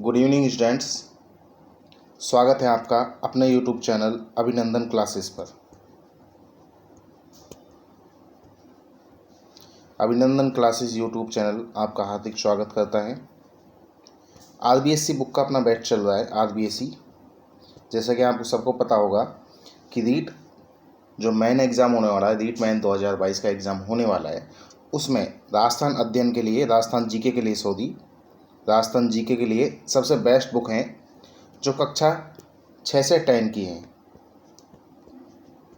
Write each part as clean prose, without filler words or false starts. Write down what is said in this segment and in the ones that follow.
Good evening students. स्वागत है आपका अपने यूट्यूब चैनल अभिनंदन क्लासेस पर। अभिनंदन क्लासेस यूट्यूब चैनल आपका हार्दिक स्वागत करता है। आरबीएससी बुक का अपना बैच चल रहा है। आरबीएससी जैसा कि आपको सबको पता होगा कि रीट जो मेन एग्ज़ाम होने वाला है, रीट मेन 2022 का एग्ज़ाम होने वाला है, उसमें राजस्थान अध्ययन के लिए, राजस्थान जीके के लिए सबसे बेस्ट बुक हैं जो कक्षा 6 से 10 की हैं।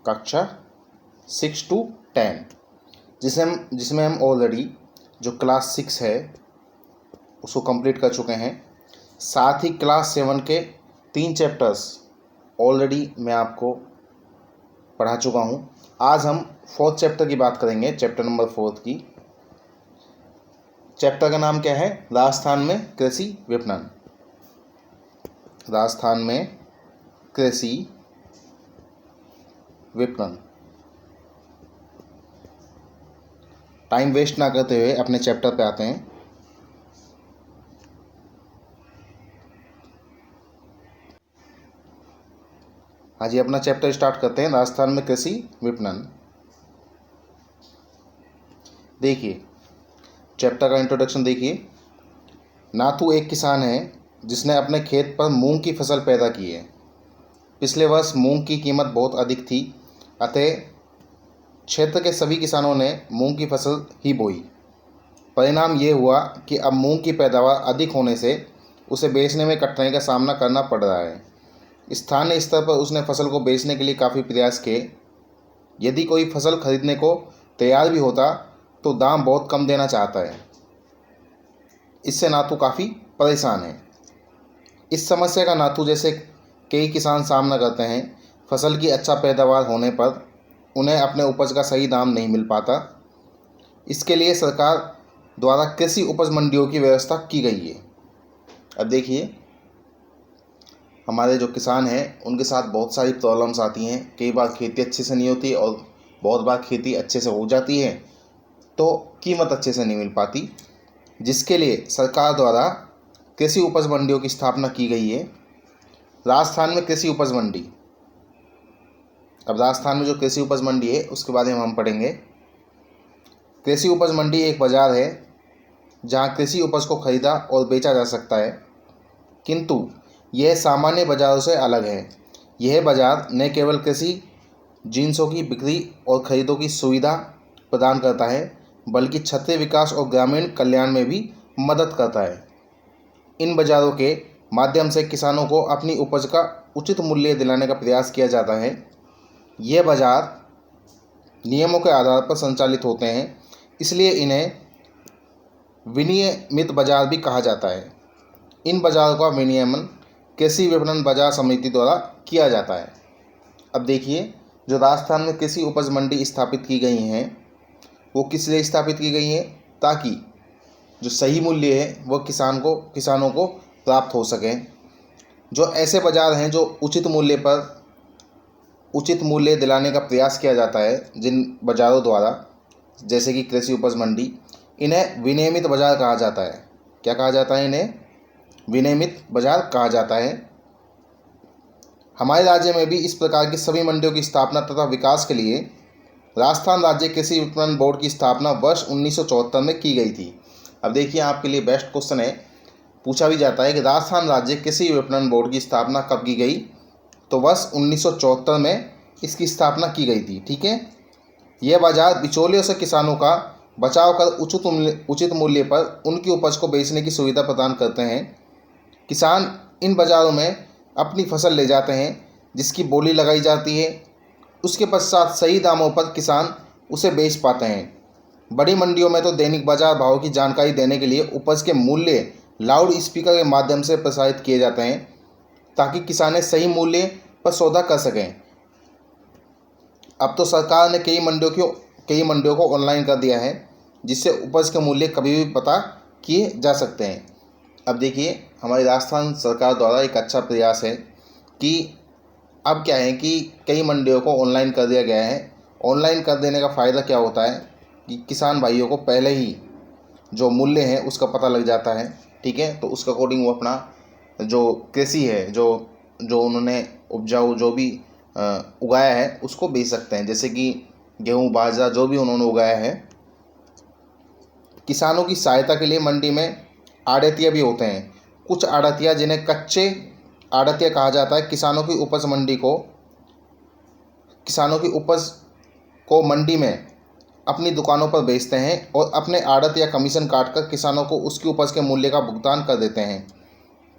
कक्षा 6 to 10 जिसमें हम ऑलरेडी जो क्लास 6 है उसको कंप्लीट कर चुके हैं। साथ ही क्लास 7 के 3 चैप्टर्स ऑलरेडी मैं आपको पढ़ा चुका हूँ। आज हम 4th चैप्टर की बात करेंगे, चैप्टर नंबर 4 की। चैप्टर का नाम क्या है? राजस्थान में कृषि विपणन। राजस्थान में कृषि विपणन। टाइम वेस्ट ना करते हुए अपने चैप्टर पे आते हैं। आज अपना चैप्टर स्टार्ट करते हैं, राजस्थान में कृषि विपणन। देखिए चैप्टर का इंट्रोडक्शन देखिए। नाथू एक किसान है जिसने अपने खेत पर मूंग की फसल पैदा की है। पिछले वर्ष मूंग की कीमत बहुत अधिक थी, अतः क्षेत्र के सभी किसानों ने मूंग की फसल ही बोई। परिणाम ये हुआ कि अब मूंग की पैदावार अधिक होने से उसे बेचने में कठिनाई का सामना करना पड़ रहा है। स्थानीय स्तर पर उसने फसल को बेचने के लिए काफ़ी प्रयास किए। यदि कोई फसल खरीदने को तैयार भी होता तो दाम बहुत कम देना चाहता है। इससे नाथू काफ़ी परेशान है। इस समस्या का नाथू जैसे कई किसान सामना करते हैं। फसल की अच्छा पैदावार होने पर उन्हें अपने उपज का सही दाम नहीं मिल पाता। इसके लिए सरकार द्वारा कृषि उपज मंडियों की व्यवस्था की गई है। अब देखिए हमारे जो किसान हैं उनके साथ बहुत सारी प्रॉब्लम्स आती हैं। कई बार खेती अच्छे से नहीं होती और बहुत बार खेती अच्छे से हो जाती है तो कीमत अच्छे से नहीं मिल पाती, जिसके लिए सरकार द्वारा कृषि उपज मंडियों की स्थापना की गई है। राजस्थान में कृषि उपज मंडी। अब राजस्थान में जो कृषि उपज मंडी है उसके बारे में हम पढ़ेंगे। कृषि उपज मंडी एक बाज़ार है जहां कृषि उपज को खरीदा और बेचा जा सकता है, किंतु यह सामान्य बाज़ारों से अलग है। यह बाज़ार न केवल कृषि जिन्सों की बिक्री और खरीदों की सुविधा प्रदान करता है, बल्कि क्षेत्रीय विकास और ग्रामीण कल्याण में भी मदद करता है। इन बाज़ारों के माध्यम से किसानों को अपनी उपज का उचित मूल्य दिलाने का प्रयास किया जाता है। ये बाज़ार नियमों के आधार पर संचालित होते हैं, इसलिए इन्हें विनियमित बाज़ार भी कहा जाता है। इन बाज़ारों का विनियमन कृषि विपणन बाजार समिति द्वारा किया जाता है। अब देखिए जो राजस्थान में कृषि उपज मंडी स्थापित की गई हैं वो किस लिए स्थापित की गई हैं? ताकि जो सही मूल्य है वो किसानों को प्राप्त हो सके। जो ऐसे बाज़ार हैं जो उचित मूल्य दिलाने का प्रयास किया जाता है जिन बाज़ारों द्वारा, जैसे कि कृषि उपज मंडी, इन्हें विनियमित बाज़ार कहा जाता है। क्या कहा जाता है? इन्हें विनियमित बाज़ार कहा जाता है। हमारे राज्य में भी इस प्रकार की सभी मंडियों की स्थापना तथा विकास के लिए राजस्थान राज्य कृषि विपणन बोर्ड की स्थापना वर्ष 1974 में की गई थी। अब देखिए आपके लिए बेस्ट क्वेश्चन है, पूछा भी जाता है कि राजस्थान राज्य कृषि विपणन बोर्ड की स्थापना कब की गई? तो वर्ष 1974 में इसकी स्थापना की गई थी। ठीक है। यह बाजार बिचौलियों से किसानों का बचाव कर उचित मूल्य पर उनकी उपज को बेचने की सुविधा प्रदान करते हैं। किसान इन बाज़ारों में अपनी फसल ले जाते हैं जिसकी बोली लगाई जाती है। उसके पश्चात सही दामों पर किसान उसे बेच पाते हैं। बड़ी मंडियों में तो दैनिक बाजार भाव की जानकारी देने के लिए उपज के मूल्य लाउड स्पीकर के माध्यम से प्रसारित किए जाते हैं ताकि किसान सही मूल्य पर सौदा कर सकें। अब तो सरकार ने कई मंडियों को ऑनलाइन कर दिया है, जिससे उपज के मूल्य कभी भी पता किए जा सकते हैं। अब देखिए हमारी राजस्थान सरकार द्वारा एक अच्छा प्रयास है कि अब क्या है कि कई मंडियों को ऑनलाइन कर दिया गया है। ऑनलाइन कर देने का फ़ायदा क्या होता है कि किसान भाइयों को पहले ही जो मूल्य है उसका पता लग जाता है। ठीक है, तो उसके अकॉर्डिंग वो अपना जो कृषि है, जो जो उन्होंने उपजाऊ जो भी उगाया है उसको बेच सकते हैं, जैसे कि गेहूँ, बाजरा, जो भी उन्होंने उगाया है। किसानों की सहायता के लिए मंडी में आड़तिया भी होते हैं। कुछ आड़तिया, जिन्हें कच्चे आड़तिया कहा जाता है, किसानों की उपज को मंडी में अपनी दुकानों पर बेचते हैं और अपने आड़त या कमीशन काटकर किसानों को उसकी उपज के मूल्य का भुगतान कर देते हैं।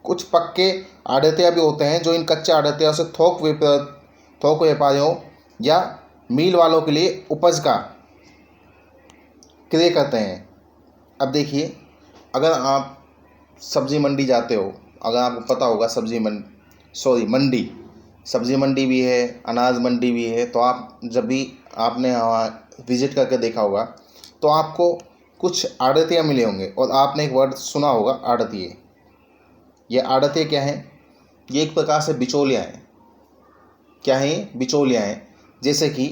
कुछ पक्के आड़तिया भी होते हैं जो इन कच्चे आड़तियों से थोक व्यापारियों या मिल वालों के लिए उपज का क्रय करते हैं। अब देखिए, अगर आप सब्ज़ी मंडी जाते हो, अगर आपको पता होगा मंडी, सब्ज़ी मंडी भी है, अनाज मंडी भी है, तो आप जब भी आपने वहाँ विज़िट करके देखा होगा तो आपको कुछ आड़तिया मिले होंगे और आपने एक वर्ड सुना होगा, आड़तिये। ये आड़तिये क्या हैं? ये एक प्रकार से बिचौलिया हैं। क्या है ये? बिचौलिया हैं। जैसे कि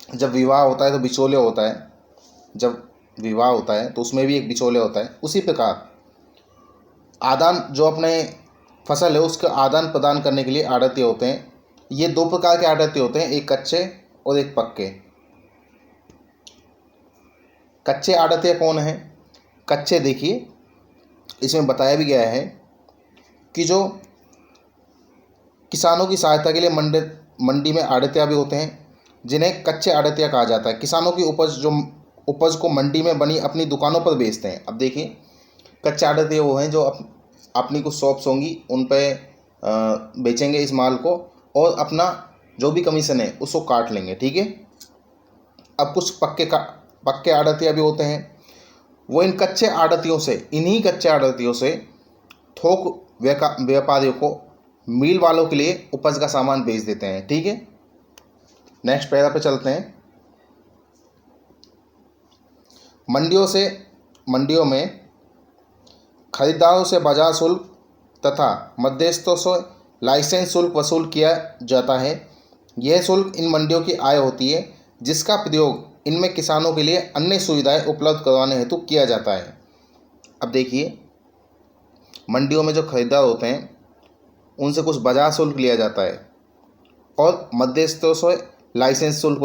जब विवाह होता है तो बिचौलिया होता है, जब विवाह होता है तो उसमें भी एक बिचौलिया होता है। उसी प्रकार जो अपने फसल है उसका आदान प्रदान करने के लिए आड़तिये होते हैं। ये दो प्रकार के आड़तिये होते हैं, एक कच्चे और एक पक्के। कच्चे आड़तिये कौन हैं? कच्चे, देखिए इसमें बताया भी गया है कि जो किसानों की सहायता के लिए मंडी में आड़तिया भी होते हैं, जिन्हें कच्चे आड़तिया कहा जाता है। किसानों की उपज को मंडी में बनी अपनी दुकानों पर बेचते हैं। अब देखिए, कच्चे आड़तिये वो हैं जो अपनी कुछ शॉप्स होंगी, उन पे बेचेंगे इस माल को और अपना जो भी कमीशन है उसको काट लेंगे, ठीक है। अब कुछ पक्के आड़तिया भी होते हैं। वो इन्हीं कच्चे आड़तियों से थोक व्यापारियों को, मिल वालों के लिए उपज का सामान बेच देते हैं, ठीक है। नेक्स्ट पैरा पे चलते हैं। मंडियों में खरीदारों से बाजार शुल्क तथा मध्यस्थों से लाइसेंस शुल्क वसूल किया जाता है। यह शुल्क इन मंडियों की आय होती है, जिसका प्रयोग इनमें किसानों के लिए अन्य सुविधाएं उपलब्ध करवाने हेतु किया जाता है। अब देखिए, मंडियों में जो खरीदार होते हैं उनसे कुछ बाजार शुल्क लिया जाता है और मध्यस्थों से लाइसेंस शुल्क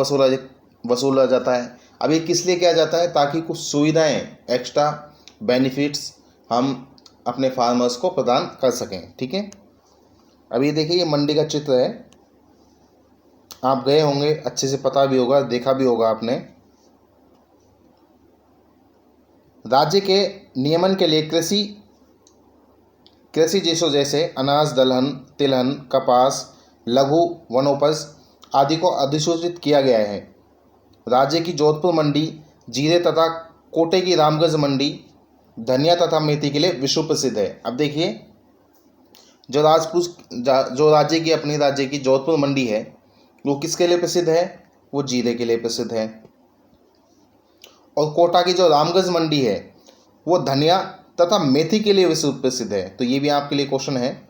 वसूला जाता है। अब ये किस लिए किया जाता है? ताकि कुछ सुविधाएं, एक्स्ट्रा बेनिफिट्स हम अपने फार्मर्स को प्रदान कर सकें, ठीक है। अब ये देखिए, ये मंडी का चित्र है। आप गए होंगे, अच्छे से पता भी होगा, देखा भी होगा आपने। राज्य के नियमन के लिए कृषि देशों जैसे अनाज, दलहन, तिलहन, कपास, लघु वनोपज आदि को अधिसूचित किया गया है। राज्य की जोधपुर मंडी जीरे तथा कोटे की रामगंज मंडी धनिया तथा मेथी के लिए विश्व प्रसिद्ध है। अब देखिए, जो अपनी राज्य की जोधपुर मंडी है वो किसके लिए प्रसिद्ध है? वो जीरे के लिए प्रसिद्ध है। और कोटा की जो रामगंज मंडी है वो धनिया तथा मेथी के लिए विश्व प्रसिद्ध है। तो ये भी आपके लिए क्वेश्चन है,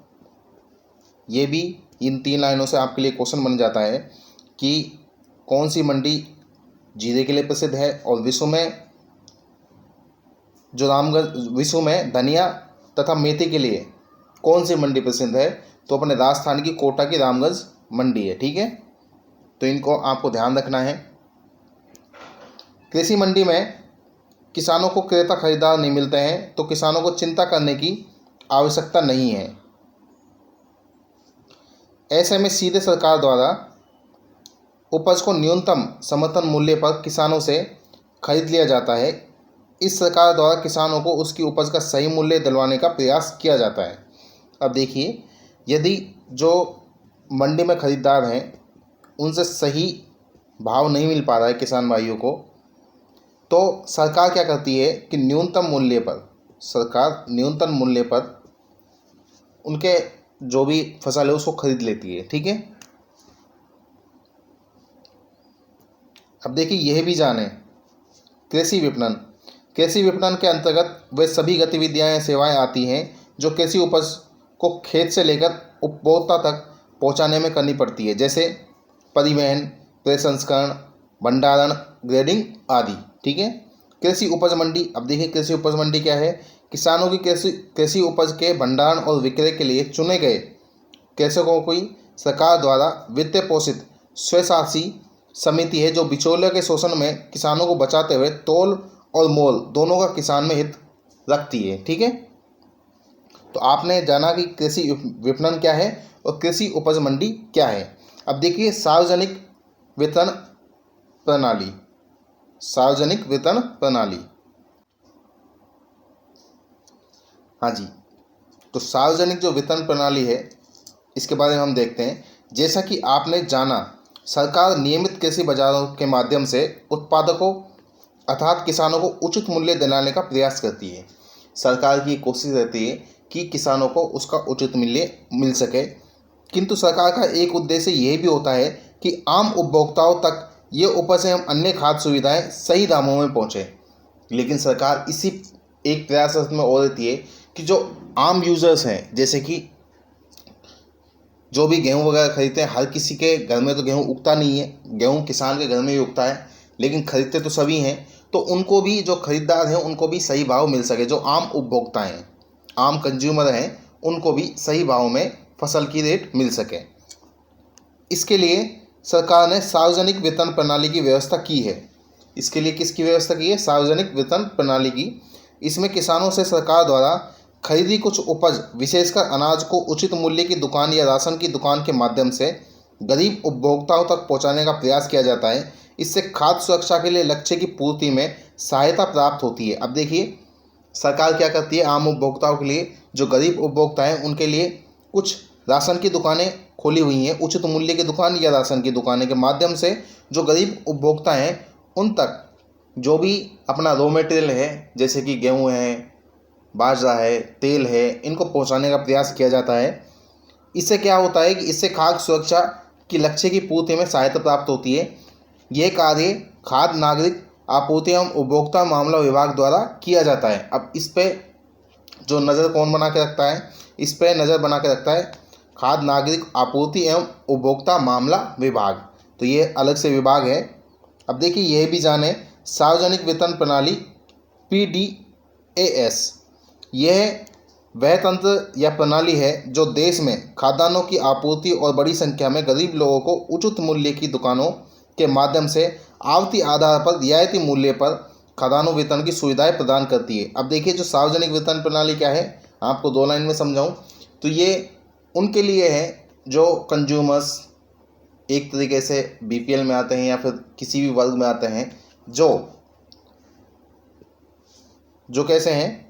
ये भी इन 3 लाइनों से आपके लिए क्वेश्चन बन जाता है कि कौन सी मंडी जीरे के लिए प्रसिद्ध है और विश्व में धनिया तथा मेथी के लिए कौन सी मंडी प्रसिद्ध है? तो अपने राजस्थान की कोटा की रामगंज मंडी है, ठीक है। तो इनको आपको ध्यान रखना है। कृषि मंडी में किसानों को क्रेता खरीदार नहीं मिलते हैं, तो किसानों को चिंता करने की आवश्यकता नहीं है। ऐसे में सीधे सरकार द्वारा उपज को न्यूनतम समर्थन मूल्य पर किसानों से खरीद लिया जाता है। इस सरकार द्वारा किसानों को उसकी उपज का सही मूल्य दिलवाने का प्रयास किया जाता है। अब देखिए, यदि जो मंडी में खरीदार हैं उनसे सही भाव नहीं मिल पा रहा है किसान भाइयों को, तो सरकार क्या करती है कि न्यूनतम मूल्य पर उनके जो भी फसल है उसको खरीद लेती है, ठीक है। अब देखिए, यह भी जाने कृषि विपणन के अंतर्गत वे सभी गतिविधियां या सेवाएं आती हैं जो कृषि उपज को खेत से लेकर उपभोक्ता तक पहुंचाने में करनी पड़ती है, जैसे परिवहन, प्रसंस्करण, भंडारण, ग्रेडिंग आदि, ठीक है। कृषि उपज मंडी। अब देखिए कृषि उपज मंडी क्या है? किसानों की कृषि उपज के भंडारण और विक्रय के लिए चुने गए कृषकों की सरकार द्वारा वित्त पोषित स्वशासी समिति है, जो बिचौलियों के शोषण में किसानों को बचाते हुए तोल और मोल दोनों का किसान में हित रखती है। ठीक है, तो आपने जाना कि कृषि विपणन क्या है और कृषि उपज मंडी क्या है। अब देखिए सार्वजनिक वितरण प्रणाली। सार्वजनिक वितरण प्रणाली, हाँ जी, तो सार्वजनिक जो वितरण प्रणाली है इसके बारे में हम देखते हैं। जैसा कि आपने जाना, सरकार नियमित कृषि बाजारों के माध्यम से उत्पादकों अर्थात किसानों को उचित मूल्य दिलाने का प्रयास करती है। सरकार की कोशिश रहती है कि किसानों को उसका उचित मूल्य मिल सके, किंतु सरकार का एक उद्देश्य यह भी होता है कि आम उपभोक्ताओं तक ये उपज एवं अन्य खाद्य सुविधाएं सही दामों में पहुंचे। लेकिन सरकार इसी एक प्रयास में और रहती है कि जो आम यूजर्स हैं, जैसे कि जो भी गेहूं वगैरह खरीदते हैं, हर किसी के घर में तो गेहूं उगता नहीं है, गेहूं किसान के घर में ही उगता है, लेकिन खरीदते तो सभी हैं। तो उनको भी, जो खरीदार हैं, उनको भी सही भाव मिल सके। जो आम उपभोक्ता हैं, आम कंज्यूमर हैं, उनको भी सही भाव में फसल की रेट मिल सके। इसके लिए सरकार ने सार्वजनिक वितरण प्रणाली की व्यवस्था की है। इसके लिए किसकी व्यवस्था की है? सार्वजनिक वितरण प्रणाली की। इसमें किसानों से सरकार द्वारा खरीदी कुछ उपज, विशेषकर अनाज को उचित मूल्य की दुकान या राशन की दुकान के माध्यम से गरीब उपभोक्ताओं तक पहुंचाने का प्रयास किया जाता है। इससे खाद्य सुरक्षा के लिए लक्ष्य की पूर्ति में सहायता प्राप्त होती है। अब देखिए सरकार क्या करती है, आम उपभोक्ताओं के लिए, जो गरीब उपभोक्ता हैं उनके लिए कुछ राशन की दुकानें खोली हुई हैं, उचित मूल्य की दुकान या राशन की दुकानें के माध्यम से जो गरीब उपभोक्ता हैं उन तक जो भी अपना रॉ मटेरियल है, जैसे कि गेहूँ है, बाजरा है, तेल है, इनको पहुंचाने का प्रयास किया जाता है। इससे क्या होता है कि इससे खाद्य सुरक्षा की लक्ष्य की पूर्ति में सहायता प्राप्त होती है। यह कार्य खाद्य नागरिक आपूर्ति एवं उपभोक्ता मामला विभाग द्वारा किया जाता है। अब इस पे जो नज़र कौन बना के रखता है? इस पे नज़र बना के रखता है खाद्य नागरिक आपूर्ति एवं उपभोक्ता मामला विभाग। तो ये अलग से विभाग है। अब देखिए यह भी जाने, सार्वजनिक वितरण प्रणाली PDAS, यह वह तंत्र या प्रणाली है जो देश में खाद्यान्नों की आपूर्ति और बड़ी संख्या में गरीब लोगों को उचित मूल्य की दुकानों के माध्यम से आवती आधार पर रियायती मूल्य पर खाद्यान्न वितरण की सुविधाएं प्रदान करती है। अब देखिए जो सार्वजनिक वितरण प्रणाली क्या है, आपको 2 लाइन में समझाऊं तो ये उनके लिए है जो कंज्यूमर्स एक तरीके से BPL में आते हैं या फिर किसी भी वर्ग में आते हैं, जो कैसे हैं,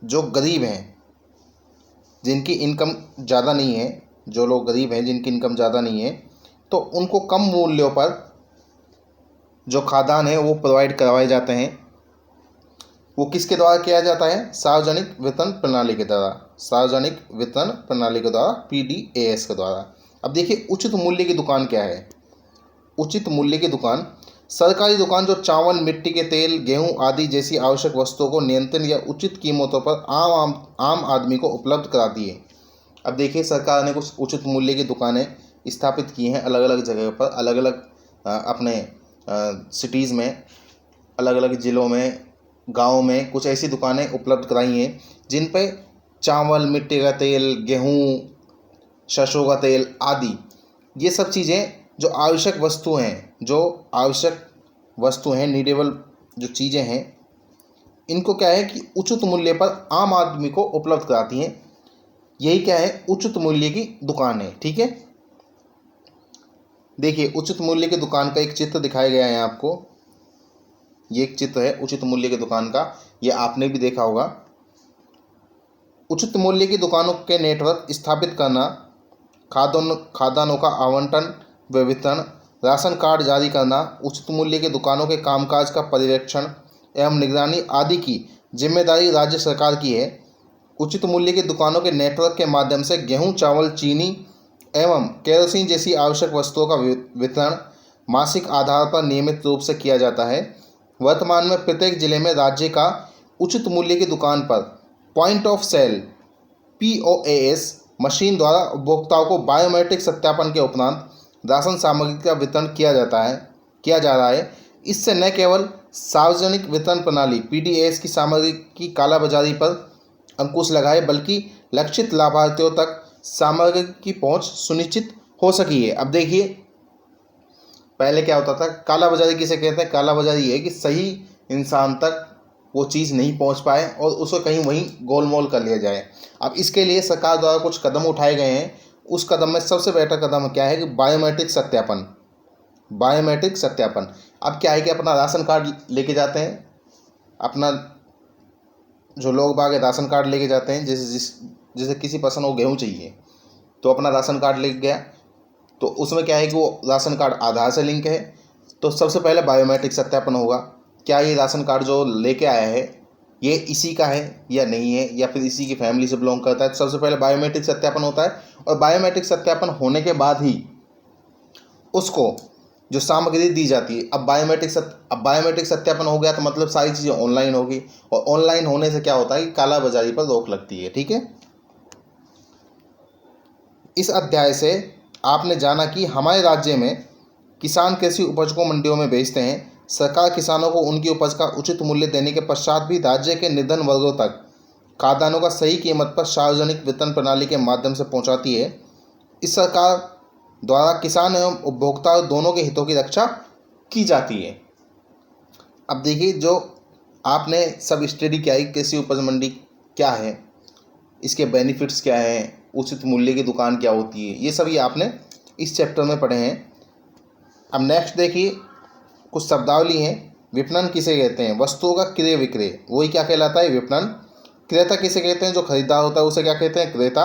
जो गरीब हैं, जिनकी इनकम ज़्यादा नहीं है, जो लोग गरीब हैं जिनकी इनकम ज़्यादा नहीं है, तो उनको कम मूल्यों पर जो खाद्यान्न है वो प्रोवाइड करवाए जाते हैं। वो किसके द्वारा किया जाता है? सार्वजनिक वितरण प्रणाली के द्वारा। सार्वजनिक वितरण प्रणाली के द्वारा, PDAS के द्वारा। अब देखिए उचित मूल्य की दुकान क्या है? उचित मूल्य की दुकान सरकारी दुकान जो चावल, मिट्टी के तेल, गेहूं आदि जैसी आवश्यक वस्तुओं को नियंत्रण या उचित कीमतों पर आम आदमी को उपलब्ध कराती है। अब देखिए सरकार ने कुछ उचित मूल्य की दुकानें स्थापित की हैं अलग अलग जगह पर, अलग अलग अपने सिटीज़ में, अलग अलग ज़िलों में, गाँव में कुछ ऐसी दुकानें उपलब्ध कराई हैं जिन पे चावल, मिट्टी का तेल, गेहूँ, सरसों का तेल आदि ये सब चीज़ें जो आवश्यक वस्तु हैं, नीडेबल जो चीज़ें हैं, इनको क्या है कि उचित मूल्य पर आम आदमी को उपलब्ध कराती हैं। यही क्या है? उचित मूल्य की दुकान है। ठीक है, देखिए उचित मूल्य की दुकान का एक चित्र दिखाया गया है आपको। ये एक चित्र है उचित मूल्य की दुकान का, ये आपने भी देखा होगा। उचित मूल्य की दुकानों के नेटवर्क स्थापित करना, खाद्यान्नों का आवंटन व वितरण, राशन कार्ड जारी करना, उचित मूल्य की दुकानों के कामकाज का पर्यवेक्षण एवं निगरानी आदि की जिम्मेदारी राज्य सरकार की है। उचित मूल्य की दुकानों के नेटवर्क के माध्यम से गेहूं, चावल, चीनी एवं केरोसिन जैसी आवश्यक वस्तुओं का वितरण मासिक आधार पर नियमित रूप से किया जाता है। वर्तमान में प्रत्येक जिले में राज्य का उचित मूल्य की दुकान पर point of sale POAS machine द्वारा उपभोक्ताओं को बायोमेट्रिक सत्यापन के उपरांत राशन सामग्री का वितरण किया जा रहा है। इससे न केवल सार्वजनिक वितरण प्रणाली पीडीएस की सामग्री की कालाबाजारी पर अंकुश लगाए, बल्कि लक्षित लाभार्थियों तक सामग्री की पहुंच सुनिश्चित हो सकी है। अब देखिए, पहले क्या होता था, कालाबाजारी किसे कहते हैं? कालाबाजारी ये है कि सही इंसान तक वो चीज़ नहीं पहुंच पाए और उसको कहीं वहीं गोलमोल कर लिया जाए। अब इसके लिए सरकार द्वारा कुछ कदम उठाए गए हैं। उस कदम में सबसे बेहतर कदम क्या है कि बायोमेट्रिक सत्यापन। बायोमेट्रिक सत्यापन। अब क्या है कि अपना राशन कार्ड लेके जाते हैं, अपना जो लोग बाग राशन कार्ड लेके जाते हैं, जैसे किसी पर्सन को गेहूँ चाहिए तो अपना राशन कार्ड लेके गया, तो उसमें क्या है कि वो राशन कार्ड आधार से लिंक है, तो सबसे पहले बायोमेट्रिक सत्यापन होगा। क्या ये राशन कार्ड जो लेके आया है ये इसी का है या नहीं है, या फिर इसी की फैमिली से बिलोंग करता है? तो सबसे पहले बायोमेट्रिक सत्यापन होता है, और बायोमेट्रिक सत्यापन होने के बाद ही उसको जो सामग्री दी जाती है। अब बायोमेट्रिक सत्यापन हो गया तो मतलब सारी चीज़ें ऑनलाइन होगी, और ऑनलाइन होने से क्या होता है कि कालाबाजारी पर रोक लगती है। ठीक है, इस अध्याय से आपने जाना कि हमारे राज्य में किसान कृषि उपज को मंडियों में बेचते हैं। सरकार किसानों को उनकी उपज का उचित मूल्य देने के पश्चात भी राज्य के निर्धन वर्गों तक खाद्यान्नों का सही कीमत पर सार्वजनिक वितरण प्रणाली के माध्यम से पहुंचाती है। इस सरकार द्वारा किसान एवं उपभोक्ता दोनों के हितों की रक्षा की जाती है। अब देखिए, जो आपने सब स्टडी किया है, कृषि उपज मंडी क्या है, इसके बेनिफिट्स क्या हैं, उचित मूल्य की दुकान क्या होती है, ये सभी आपने इस चैप्टर में पढ़े हैं। अब नेक्स्ट देखिए, कुछ शब्दावली हैं। विपणन किसे कहते हैं? वस्तुओं का क्रय विक्रय, वही क्या कहलाता है? विपणन। क्रेता किसे कहते हैं? जो खरीदार होता है उसे क्या कहते हैं? क्रेता।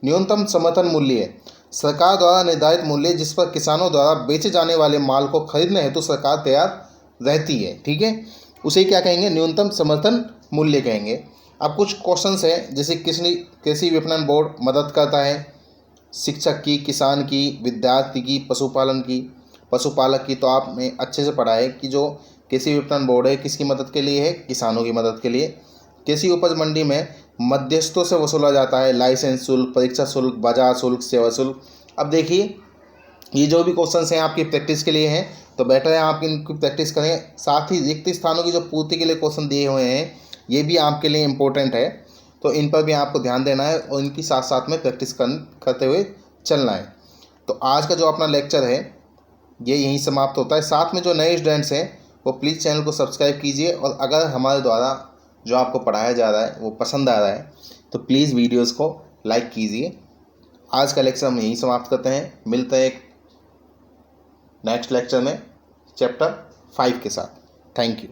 न्यूनतम समर्थन मूल्य, सरकार द्वारा निर्धारित मूल्य जिस पर किसानों द्वारा बेचे जाने वाले माल को खरीदने हेतु सरकार तैयार रहती है। ठीक है, उसे क्या कहेंगे? न्यूनतम समर्थन मूल्य कहेंगे। अब कुछ क्वेश्चंस हैं, जैसे कृषि विपणन बोर्ड मदद करता है शिक्षक की, किसान की, विद्यार्थी की, पशुपालक की। तो आपने अच्छे से पढ़ा है कि जो कृषि विपणन बोर्ड है किसकी मदद के लिए है? किसानों की मदद के लिए। कृषि उपज मंडी में मध्यस्थों से वसूला जाता है लाइसेंस शुल्क, परीक्षा शुल्क, बाजार शुल्क, सेवा शुल्क। अब देखिए, ये जो भी क्वेश्चंस हैं आपकी प्रैक्टिस के लिए हैं, तो बेटर है आप इनकी प्रैक्टिस करें। साथ ही रिक्त स्थानों की जो पूर्ति के लिए क्वेश्चन दिए हुए हैं ये भी आपके लिए इम्पोर्टेंट है, तो इन पर भी आपको ध्यान देना है और इनकी साथ साथ में प्रैक्टिस करते हुए चलना है। तो आज का जो अपना लेक्चर है ये यहीं समाप्त होता है। साथ में जो नए स्टूडेंट्स हैं वो प्लीज़ चैनल को सब्सक्राइब कीजिए, और अगर हमारे द्वारा जो आपको पढ़ाया जा रहा है वो पसंद आ रहा है तो प्लीज़ वीडियोज़ को लाइक कीजिए। आज का लेक्चर हम यहीं समाप्त करते हैं। मिलते हैं एक नेक्स्ट लेक्चर में चैप्टर 5 के साथ। Thank you.